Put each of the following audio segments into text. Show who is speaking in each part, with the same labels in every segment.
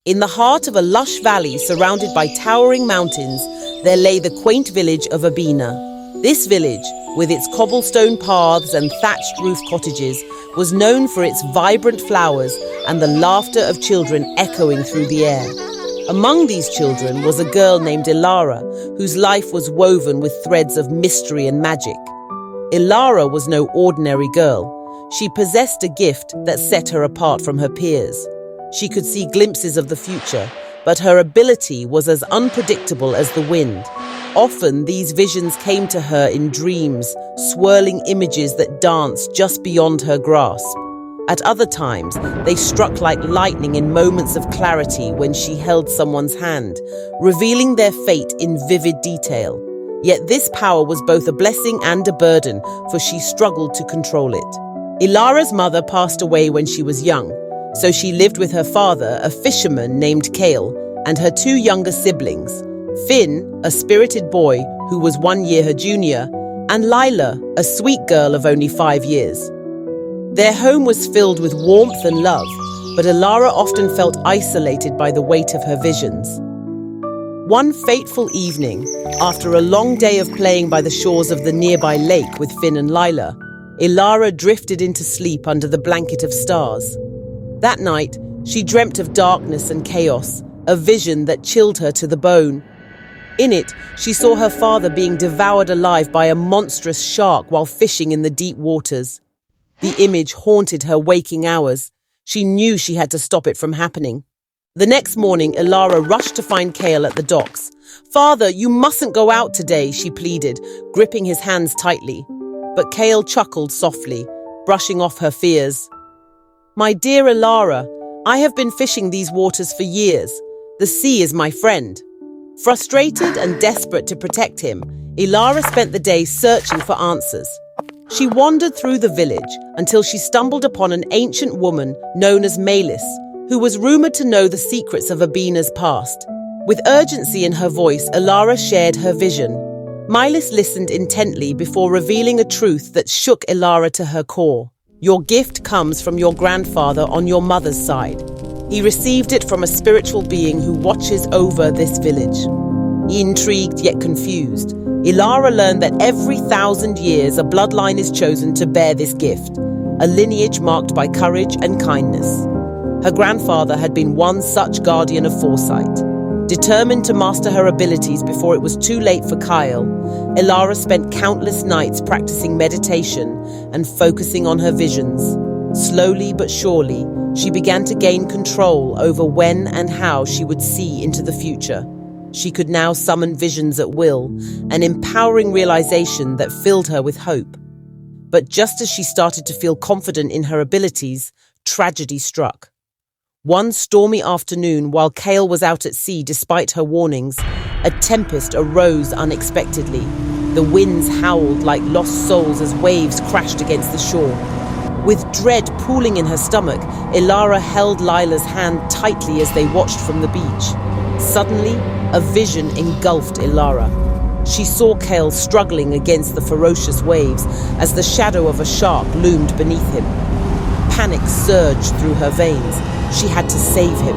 Speaker 1: In the heart of a lush valley surrounded by towering mountains, there lay the quaint village of Abina. This village, with its cobblestone paths and thatched roof cottages, was known for its vibrant flowers and the laughter of children echoing through the air. Among these children was a girl named Ilara, whose life was woven with threads of mystery and magic. Ilara was no ordinary girl. She possessed a gift that set her apart from her peers. She could see glimpses of the future, but her ability was as unpredictable as the wind. Often, these visions came to her in dreams, swirling images that danced just beyond her grasp. At other times, they struck like lightning in moments of clarity when she held someone's hand, revealing their fate in vivid detail. Yet this power was both a blessing and a burden, for she struggled to control it. Ilara's mother passed away when she was young, so she lived with her father, a fisherman named Kale, and her two younger siblings, Finn, a spirited boy who was 1 year her junior, and Lila, a sweet girl of only 5 years. Their home was filled with warmth and love, but Ilara often felt isolated by the weight of her visions. One fateful evening, after a long day of playing by the shores of the nearby lake with Finn and Lila, Ilara drifted into sleep under the blanket of stars. That night, she dreamt of darkness and chaos, a vision that chilled her to the bone. In it, she saw her father being devoured alive by a monstrous shark while fishing in the deep waters. The image haunted her waking hours. She knew she had to stop it from happening. The next morning, Ilara rushed to find Kale at the docks. "Father, you mustn't go out today," she pleaded, gripping his hands tightly. But Kale chuckled softly, brushing off her fears. "My dear Ilara, I have been fishing these waters for years. The sea is my friend." Frustrated and desperate to protect him, Ilara spent the day searching for answers. She wandered through the village until she stumbled upon an ancient woman known as Malis, who was rumored to know the secrets of Abina's past. With urgency in her voice, Ilara shared her vision. Malis listened intently before revealing a truth that shook Ilara to her core. "Your gift comes from your grandfather on your mother's side. He received it from a spiritual being who watches over this village." Intrigued yet confused, Ilara learned that every 1,000 years a bloodline is chosen to bear this gift, a lineage marked by courage and kindness. Her grandfather had been one such guardian of foresight. Determined to master her abilities before it was too late for Kyle, Ilara spent countless nights practicing meditation and focusing on her visions. Slowly but surely, she began to gain control over when and how she would see into the future. She could now summon visions at will, an empowering realization that filled her with hope. But just as she started to feel confident in her abilities, tragedy struck. One stormy afternoon, while Kale was out at sea despite her warnings, a tempest arose unexpectedly. The winds howled like lost souls as waves crashed against the shore. With dread pooling in her stomach, Ilara held Lila's hand tightly as they watched from the beach. Suddenly, a vision engulfed Ilara. She saw Kale struggling against the ferocious waves as the shadow of a shark loomed beneath him. Panic surged through her veins. She had to save him.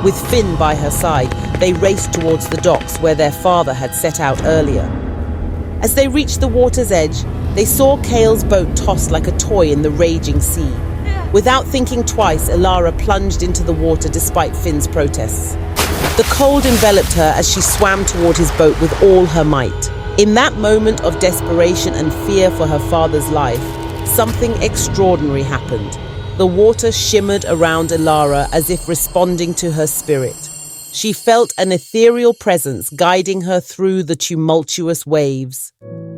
Speaker 1: With Finn by her side, they raced towards the docks where their father had set out earlier. As they reached the water's edge, they saw Kale's boat tossed like a toy in the raging sea. Without thinking twice, Ilara plunged into the water despite Finn's protests. The cold enveloped her as she swam toward his boat with all her might. In that moment of desperation and fear for her father's life, something extraordinary happened. The water shimmered around Ilara as if responding to her spirit. She felt an ethereal presence guiding her through the tumultuous waves.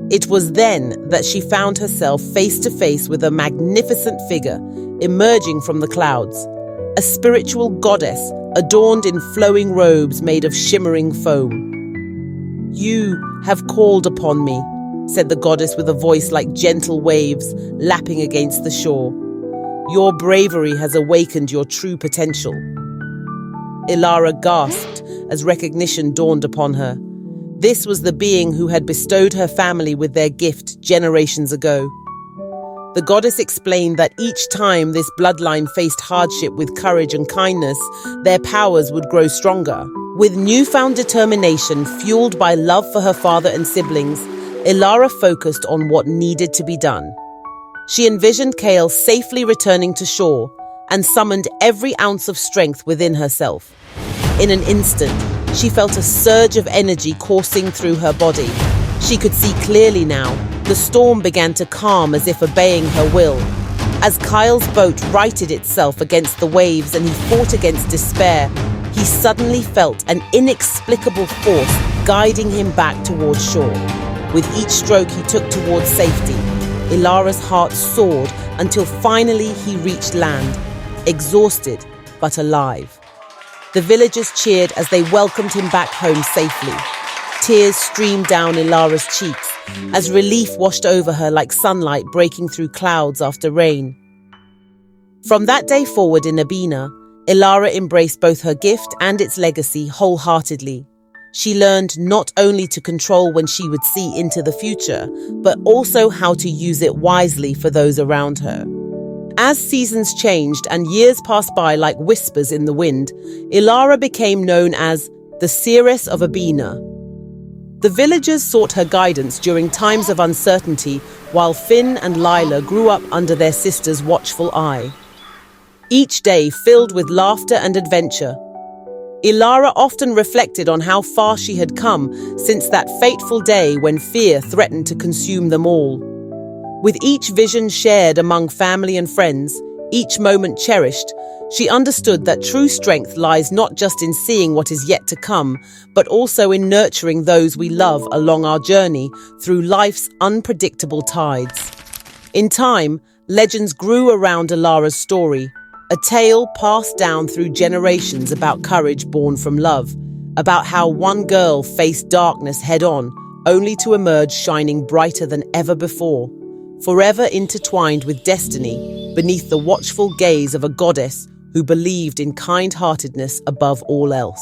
Speaker 1: It was then that she found herself face to face with a magnificent figure emerging from the clouds. A spiritual goddess adorned in flowing robes made of shimmering foam. "You have called upon me," said the goddess with a voice like gentle waves lapping against the shore. "Your bravery has awakened your true potential." Ilara gasped as recognition dawned upon her. This was the being who had bestowed her family with their gift generations ago. The goddess explained that each time this bloodline faced hardship with courage and kindness, their powers would grow stronger. With newfound determination fueled by love for her father and siblings, Ilara focused on what needed to be done. She envisioned Kale safely returning to shore and summoned every ounce of strength within herself. In an instant, she felt a surge of energy coursing through her body. She could see clearly now. The storm began to calm as if obeying her will. As Kyle's boat righted itself against the waves and he fought against despair, he suddenly felt an inexplicable force guiding him back towards shore. With each stroke he took towards safety, Ilara's heart soared until finally he reached land, exhausted but alive. The villagers cheered as they welcomed him back home safely. Tears streamed down Ilara's cheeks as relief washed over her like sunlight breaking through clouds after rain. From that day forward in Abina, Ilara embraced both her gift and its legacy wholeheartedly. She learned not only to control when she would see into the future, but also how to use it wisely for those around her. As seasons changed and years passed by like whispers in the wind, Ilara became known as the Seeress of Abina. The villagers sought her guidance during times of uncertainty, while Finn and Lila grew up under their sister's watchful eye. Each day filled with laughter and adventure, Ilara often reflected on how far she had come since that fateful day when fear threatened to consume them all. With each vision shared among family and friends, each moment cherished, she understood that true strength lies not just in seeing what is yet to come, but also in nurturing those we love along our journey through life's unpredictable tides. In time, legends grew around Ilara's story, a tale passed down through generations about courage born from love, about how one girl faced darkness head-on, only to emerge shining brighter than ever before, forever intertwined with destiny beneath the watchful gaze of a goddess who believed in kind-heartedness above all else.